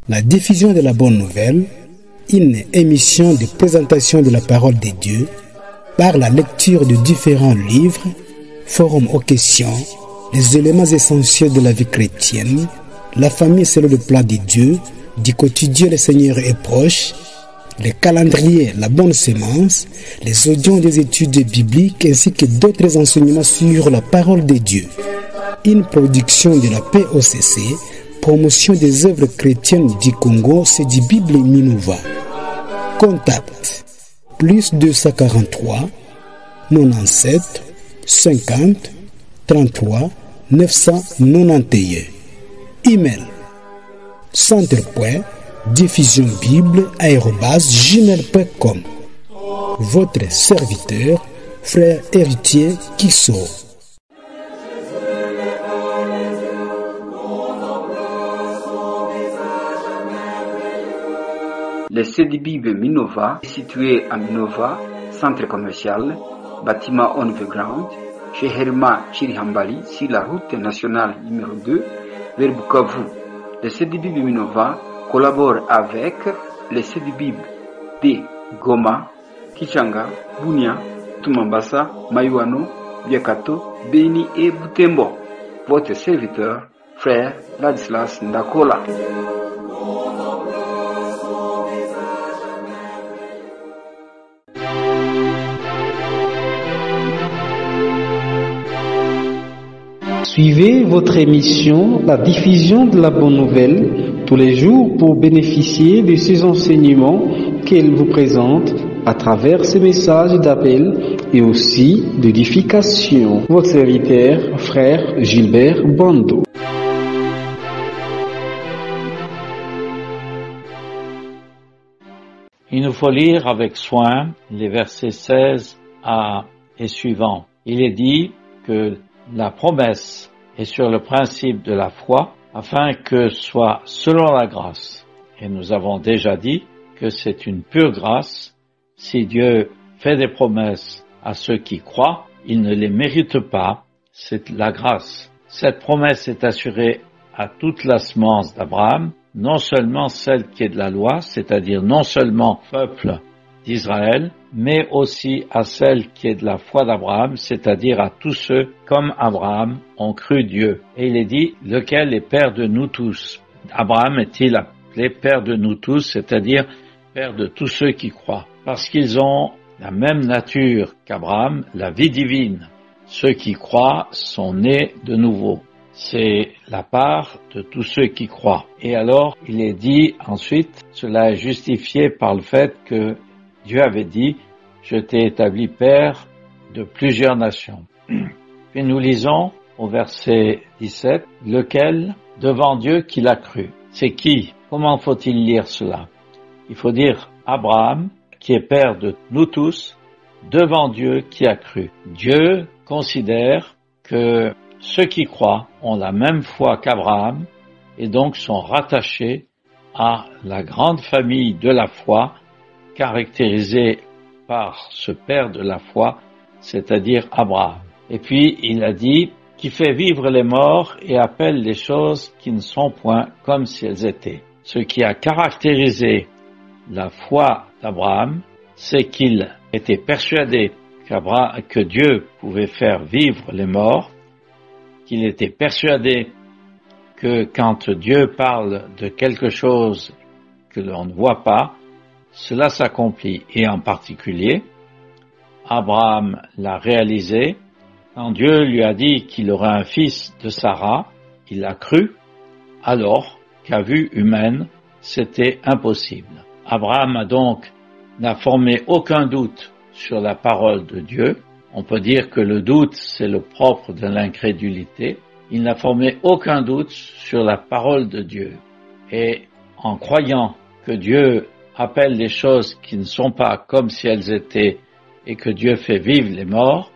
La diffusion de la bonne nouvelle, une émission de présentation de la parole de Dieu par la lecture de différents livres, forum aux questions, les éléments essentiels de la vie chrétienne, la famille selon le plan de Dieu, du quotidien le Seigneur est proche, les calendriers, la bonne sémence, les audios des études bibliques ainsi que d'autres enseignements sur la parole de Dieu. Une production de la POCC, promotion des œuvres chrétiennes du Congo, c'est du Bible Minova. Contact plus 243 97 50 33 991. Email centre.diffusionbible@gmail.com. Votre serviteur, frère héritier Kisso. Le CDBIB Minova est situé à Minova, centre commercial, bâtiment Underground, chez Herma Chirihambali, sur la route nationale numéro 2, vers Bukavu. Le CDBIB Minova collabore avec le CDBIB de Goma, Kichanga, Bunia, Tumambasa, Mayuano, Biakato, Beni et Butembo. Votre serviteur, frère Ladislas Ndakola. Suivez votre émission, la diffusion de la bonne nouvelle, tous les jours pour bénéficier de ces enseignements qu'elle vous présente à travers ces messages d'appel et aussi d'édification. Votre serviteur, frère Gilbert Bando. Il nous faut lire avec soin les versets 16 et suivants. Il est dit que la promesse est sur le principe de la foi, afin que soit selon la grâce. Et nous avons déjà dit que c'est une pure grâce. Si Dieu fait des promesses à ceux qui croient, il ne les mérite pas, c'est la grâce. Cette promesse est assurée à toute la semence d'Abraham, non seulement celle qui est de la loi, c'est-à-dire non seulement peuple d'Israël, mais aussi à celle qui est de la foi d'Abraham, c'est-à-dire à tous ceux, comme Abraham, ont cru Dieu. Et il est dit, lequel est père de nous tous. Abraham est-il appelé père de nous tous, c'est-à-dire père de tous ceux qui croient, parce qu'ils ont la même nature qu'Abraham, la vie divine. Ceux qui croient sont nés de nouveau. C'est la part de tous ceux qui croient. Et alors, il est dit ensuite, cela est justifié par le fait que Dieu avait dit, je t'ai établi père de plusieurs nations. Puis nous lisons au verset 17, lequel, devant Dieu qu'il a cru. C'est qui? Comment faut-il lire cela? Il faut dire Abraham, qui est père de nous tous, devant Dieu qui a cru. Dieu considère que ceux qui croient ont la même foi qu'Abraham et donc sont rattachés à la grande famille de la foi, caractérisé par ce père de la foi, c'est-à-dire Abraham. Et puis, il a dit, qui fait vivre les morts et appelle les choses qui ne sont point comme si elles étaient. Ce qui a caractérisé la foi d'Abraham, c'est qu'il était persuadé que Dieu pouvait faire vivre les morts, qu'il était persuadé que quand Dieu parle de quelque chose que l'on ne voit pas, cela s'accomplit. Et en particulier, Abraham l'a réalisé. Quand Dieu lui a dit qu'il aurait un fils de Sarah, il a cru, alors qu'à vue humaine, c'était impossible. Abraham n'a formé aucun doute sur la parole de Dieu. On peut dire que le doute, c'est le propre de l'incrédulité. Il n'a formé aucun doute sur la parole de Dieu. Et en croyant que Dieu appelle les choses qui ne sont pas comme si elles étaient et que Dieu fait vivre les morts,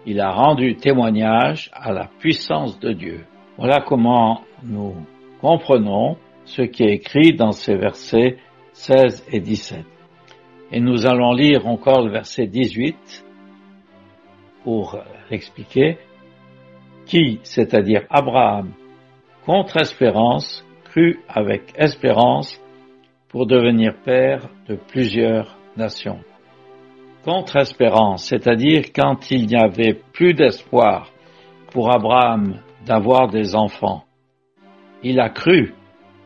il a rendu témoignage à la puissance de Dieu. Voilà comment nous comprenons ce qui est écrit dans ces versets 16 et 17. Et nous allons lire encore le verset 18 pour l'expliquer. Qui, c'est-à-dire Abraham, contre espérance, cru avec espérance pour devenir père de plusieurs nations. Contre espérance, c'est-à-dire quand il n'y avait plus d'espoir pour Abraham d'avoir des enfants. Il a cru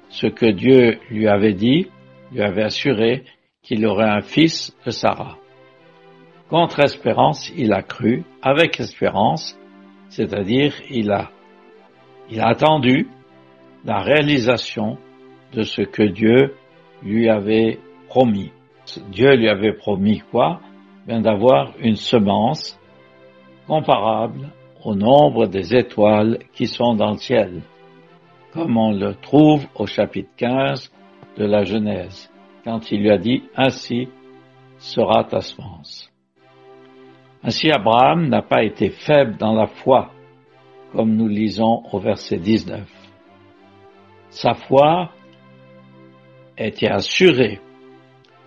ce que Dieu lui avait dit, lui avait assuré qu'il aurait un fils de Sarah. Contre espérance, il a cru avec espérance, c'est-à-dire il a attendu la réalisation de ce que Dieu lui avait promis. Dieu lui avait promis quoi? Bien d'avoir une semence comparable au nombre des étoiles qui sont dans le ciel, comme on le trouve au chapitre 15 de la Genèse, quand il lui a dit « Ainsi sera ta semence ». Ainsi Abraham n'a pas été faible dans la foi, comme nous lisons au verset 19. Sa foi était assurée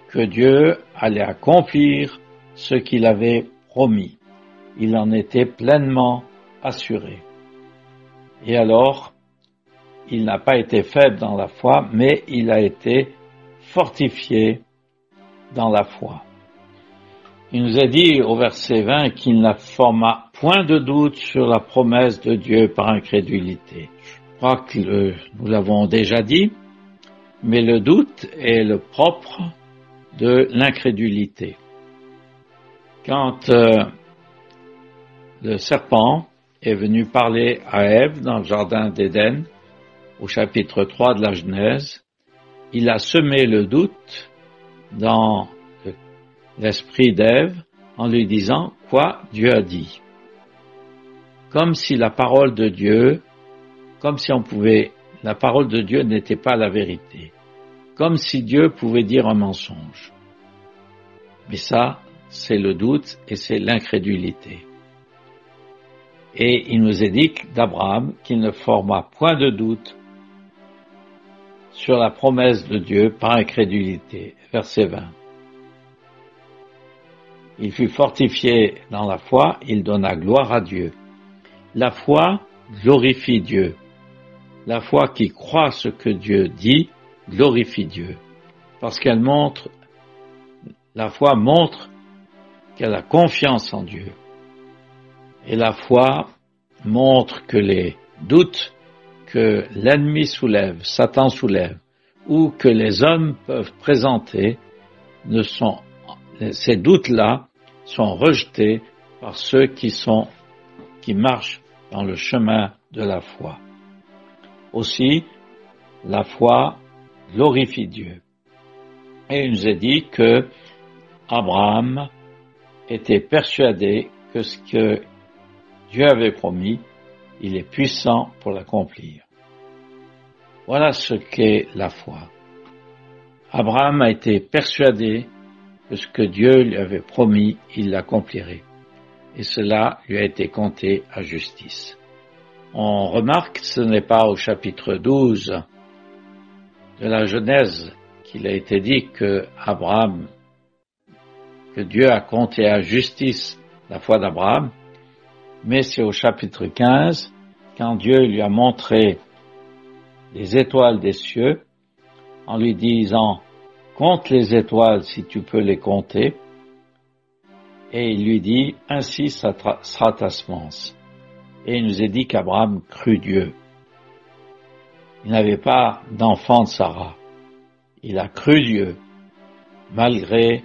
que Dieu allait accomplir ce qu'il avait promis. Il en était pleinement assuré. Et alors, il n'a pas été faible dans la foi, mais il a été fortifié dans la foi. Il nous a dit au verset 20 qu'il n'a forma point de doute sur la promesse de Dieu par incrédulité. Je crois que nous l'avons déjà dit, mais le doute est le propre de l'incrédulité. Quand le serpent est venu parler à Ève dans le jardin d'Éden, au chapitre 3 de la Genèse, il a semé le doute dans l'esprit d'Ève en lui disant quoi Dieu a dit. Comme si la parole de Dieu, la parole de Dieu n'était pas la vérité. Comme si Dieu pouvait dire un mensonge. Mais ça, c'est le doute et c'est l'incrédulité. Et il nous indique d'Abraham qu'il ne forma point de doute sur la promesse de Dieu par incrédulité. Verset 20. Il fut fortifié dans la foi, il donna gloire à Dieu. La foi glorifie Dieu. La foi qui croit ce que Dieu dit glorifie Dieu. Parce la foi montre qu'elle a confiance en Dieu. Et la foi montre que les doutes que l'ennemi soulève, Satan soulève, ou que les hommes peuvent présenter, ces doutes-là sont rejetés par ceux qui marchent dans le chemin de la foi. Aussi, la foi glorifie Dieu. Et il nous est dit que Abraham était persuadé que ce que Dieu avait promis, il est puissant pour l'accomplir. Voilà ce qu'est la foi. Abraham a été persuadé que ce que Dieu lui avait promis, il l'accomplirait. Et cela lui a été compté à justice. On remarque que ce n'est pas au chapitre 12 de la Genèse qu'il a été dit que Dieu a compté à justice la foi d'Abraham, mais c'est au chapitre 15, quand Dieu lui a montré les étoiles des cieux, en lui disant « Compte les étoiles si tu peux les compter », et il lui dit « Ainsi sera ta semence ». Et il nous est dit qu'Abraham crut Dieu. Il n'avait pas d'enfant de Sarah. Il a cru Dieu, malgré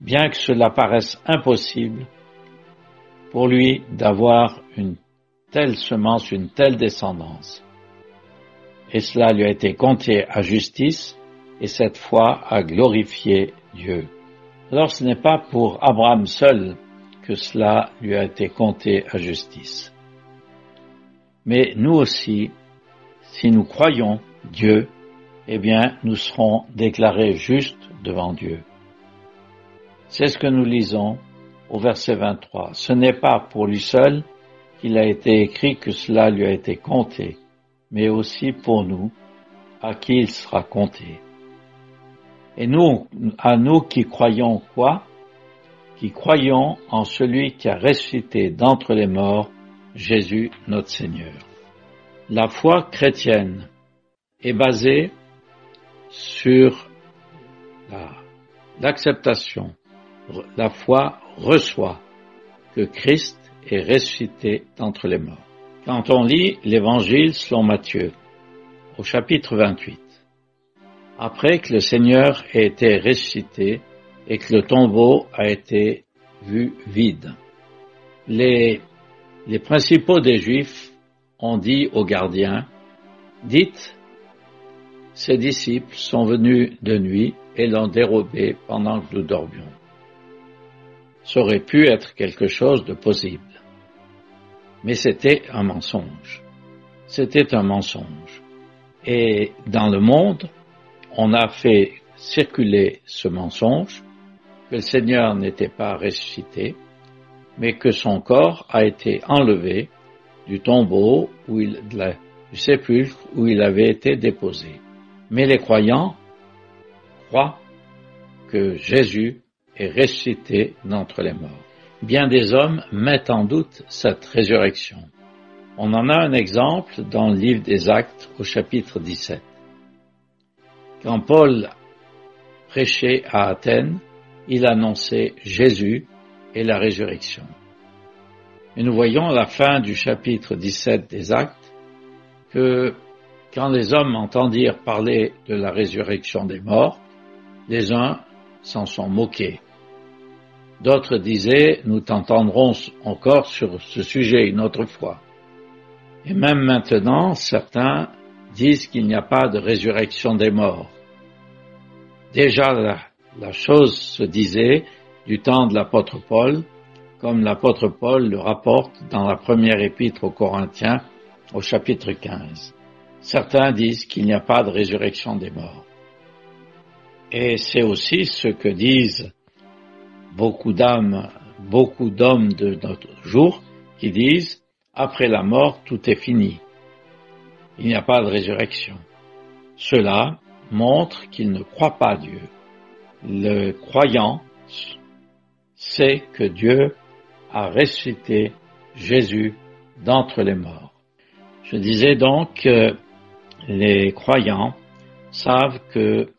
bien que cela paraisse impossible pour lui d'avoir une telle semence, une telle descendance. Et cela lui a été compté à justice, et cette foi a glorifié Dieu. Alors ce n'est pas pour Abraham seul que cela lui a été compté à justice. Mais nous aussi, si nous croyons Dieu, eh bien, nous serons déclarés justes devant Dieu. C'est ce que nous lisons au verset 23. Ce n'est pas pour lui seul qu'il a été écrit que cela lui a été compté, mais aussi pour nous, à qui il sera compté. Et nous, à nous qui croyons quoi? Qui croyons en celui qui a ressuscité d'entre les morts, Jésus notre Seigneur. La foi chrétienne est basée sur l'acceptation. La foi reçoit que Christ est ressuscité d'entre les morts. Quand on lit l'Évangile selon Matthieu, au chapitre 28, après que le Seigneur ait été ressuscité et que le tombeau a été vu vide, les principaux des Juifs ont dit aux gardiens, « Dites, ces disciples sont venus de nuit et l'ont dérobé pendant que nous dormions. » Ça aurait pu être quelque chose de possible. Mais c'était un mensonge. C'était un mensonge. Et dans le monde, on a fait circuler ce mensonge, que le Seigneur n'était pas ressuscité, mais que son corps a été enlevé du tombeau, du sépulcre où il avait été déposé. Mais les croyants croient que Jésus est ressuscité d'entre les morts. Bien des hommes mettent en doute cette résurrection. On en a un exemple dans le livre des Actes au chapitre 17. Quand Paul prêchait à Athènes, il annonçait Jésus et la résurrection. Et nous voyons à la fin du chapitre 17 des Actes que quand les hommes entendirent parler de la résurrection des morts, les uns s'en sont moqués. D'autres disaient, nous t'entendrons encore sur ce sujet une autre fois. Et même maintenant, certains disent qu'il n'y a pas de résurrection des morts. Déjà, la chose se disait du temps de l'apôtre Paul, comme l'apôtre Paul le rapporte dans la première épître aux Corinthiens, au chapitre 15. Certains disent qu'il n'y a pas de résurrection des morts. Et c'est aussi ce que disent beaucoup d'hommes de notre jour qui disent « après la mort, tout est fini. Il n'y a pas de résurrection. » Cela montre qu'ils ne croient pas Dieu. Le croyant sait que Dieu a ressuscité Jésus d'entre les morts. Je disais donc que les croyants savent que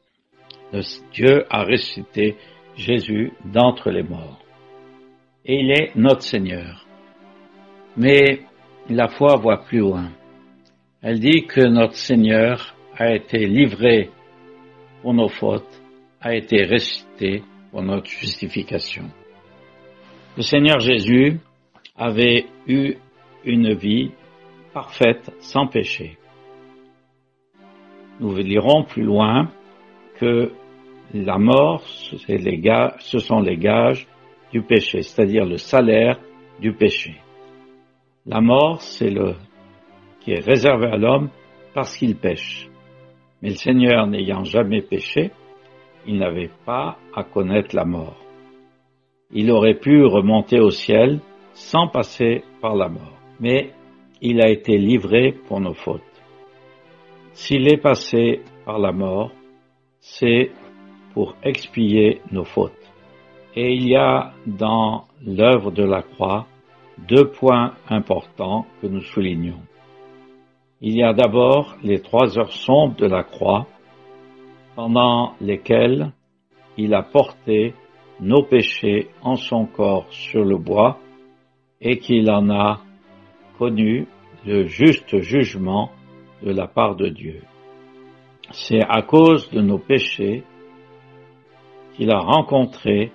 Dieu a ressuscité Jésus d'entre les morts. Et il est notre Seigneur. Mais la foi va plus loin. Elle dit que notre Seigneur a été livré pour nos fautes, a été ressuscité pour notre justification. Le Seigneur Jésus avait eu une vie parfaite, sans péché. Nous lirons plus loin que la mort, ce sont les gages du péché, c'est-à-dire le salaire du péché. La mort, c'est qui est réservé à l'homme parce qu'il pêche. Mais le Seigneur n'ayant jamais péché, il n'avait pas à connaître la mort. Il aurait pu remonter au ciel sans passer par la mort. Mais il a été livré pour nos fautes. S'il est passé par la mort, c'est pour expier nos fautes. Et il y a dans l'œuvre de la croix 2 points importants que nous soulignons. Il y a d'abord les 3 heures sombres de la croix, pendant lesquelles il a porté nos péchés en son corps sur le bois et qu'il en a connu le juste jugement de la part de Dieu. C'est à cause de nos péchés qu'il a rencontré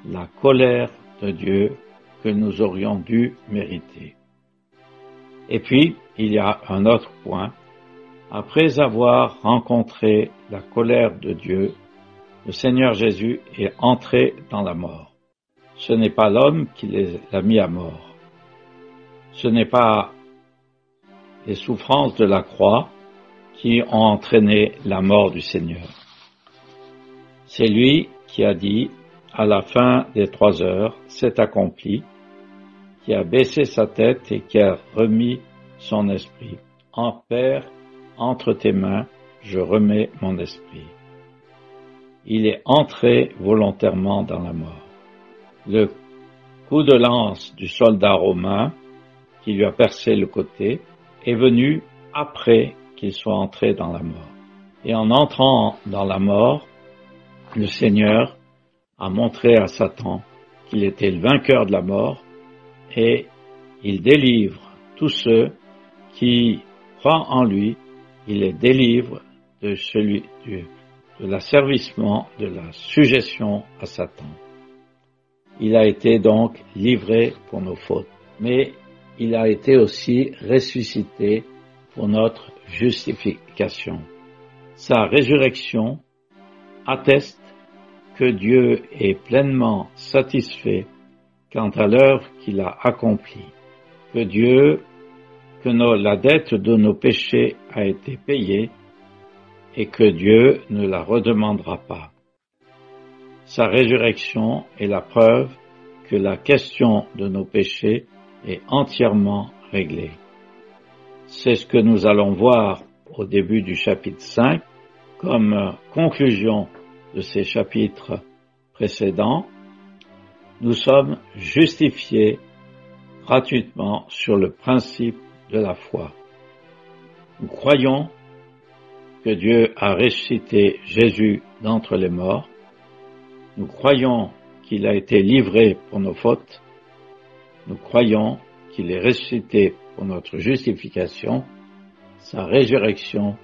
la colère de Dieu que nous aurions dû mériter. Et puis, il y a un autre point. Après avoir rencontré la colère de Dieu, le Seigneur Jésus est entré dans la mort. Ce n'est pas l'homme qui l'a mis à mort. Ce n'est pas les souffrances de la croix qui ont entraîné la mort du Seigneur. C'est lui qui a dit, à la fin des 3 heures, c'est accompli, qui a baissé sa tête et qui a remis son esprit. Père, entre tes mains, je remets mon esprit. Il est entré volontairement dans la mort. Le coup de lance du soldat romain, qui lui a percé le côté, est venu après qu'il soit entré dans la mort. Et en entrant dans la mort, le Seigneur a montré à Satan qu'il était le vainqueur de la mort et il délivre tous ceux qui croient en lui, il les délivre de l'asservissement, de la sujétion à Satan. Il a été donc livré pour nos fautes, mais il a été aussi ressuscité pour notre justification. Sa résurrection atteste que Dieu est pleinement satisfait quant à l'œuvre qu'il a accomplie, la dette de nos péchés a été payée et que Dieu ne la redemandera pas. Sa résurrection est la preuve que la question de nos péchés est entièrement réglée. C'est ce que nous allons voir au début du chapitre 5 comme conclusion de ces chapitres précédents. Nous sommes justifiés gratuitement sur le principe de la foi. Nous croyons que Dieu a ressuscité Jésus d'entre les morts. Nous croyons qu'il a été livré pour nos fautes. Nous croyons qu'il est ressuscité pour notre justification. Sa résurrection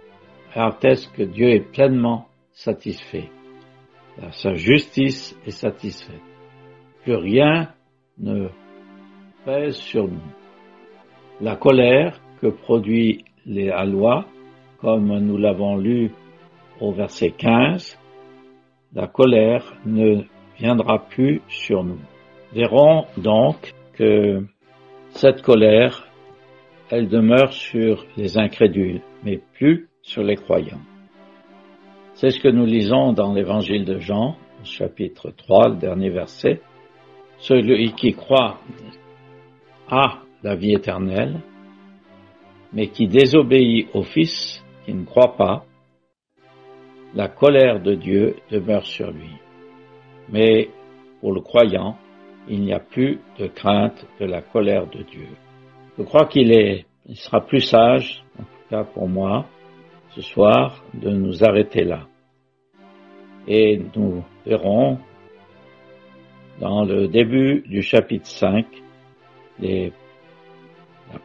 atteste que Dieu est pleinement satisfait. Sa justice est satisfaite. Plus rien ne pèse sur nous. La colère que produit la loi, comme nous l'avons lu au verset 15, la colère ne viendra plus sur nous. Verrons donc que cette colère, elle demeure sur les incrédules, mais plus sur les croyants. C'est ce que nous lisons dans l'évangile de Jean, au chapitre 3, le dernier verset. Celui qui croit a la vie éternelle, mais qui désobéit au Fils, qui ne croit pas, la colère de Dieu demeure sur lui. Mais pour le croyant, il n'y a plus de crainte de la colère de Dieu. Je crois il sera plus sage, en tout cas pour moi, ce soir, de nous arrêter là. Et nous verrons dans le début du chapitre 5 la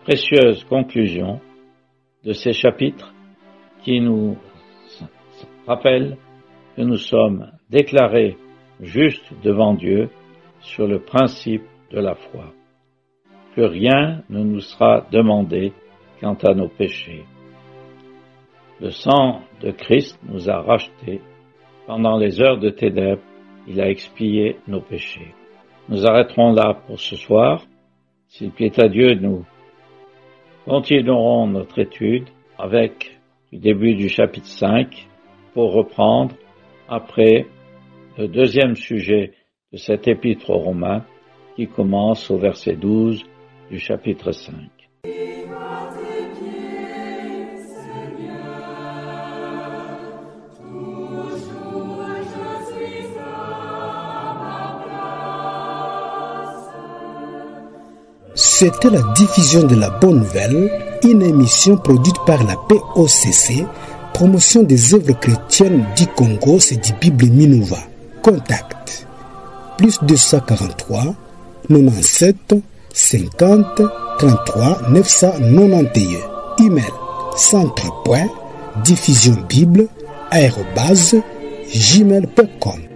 précieuse conclusion de ces chapitres qui nous rappellent que nous sommes déclarés justes devant Dieu sur le principe de la foi. Plus rien ne nous sera demandé quant à nos péchés. Le sang de Christ nous a rachetés. Pendant les heures de ténèbres, il a expié nos péchés. Nous arrêterons là pour ce soir. S'il plaît à Dieu, nous continuerons notre étude avec le début du chapitre 5 pour reprendre après le deuxième sujet de cet épître aux Romains qui commence au verset 12 du chapitre 5. C'était la diffusion de la Bonne Nouvelle, une émission produite par la POCC, promotion des œuvres chrétiennes du Congo, c'est du Bible Minova. Contact +243 97 50 33 991. Email centre.diffusionbible@gmail.com.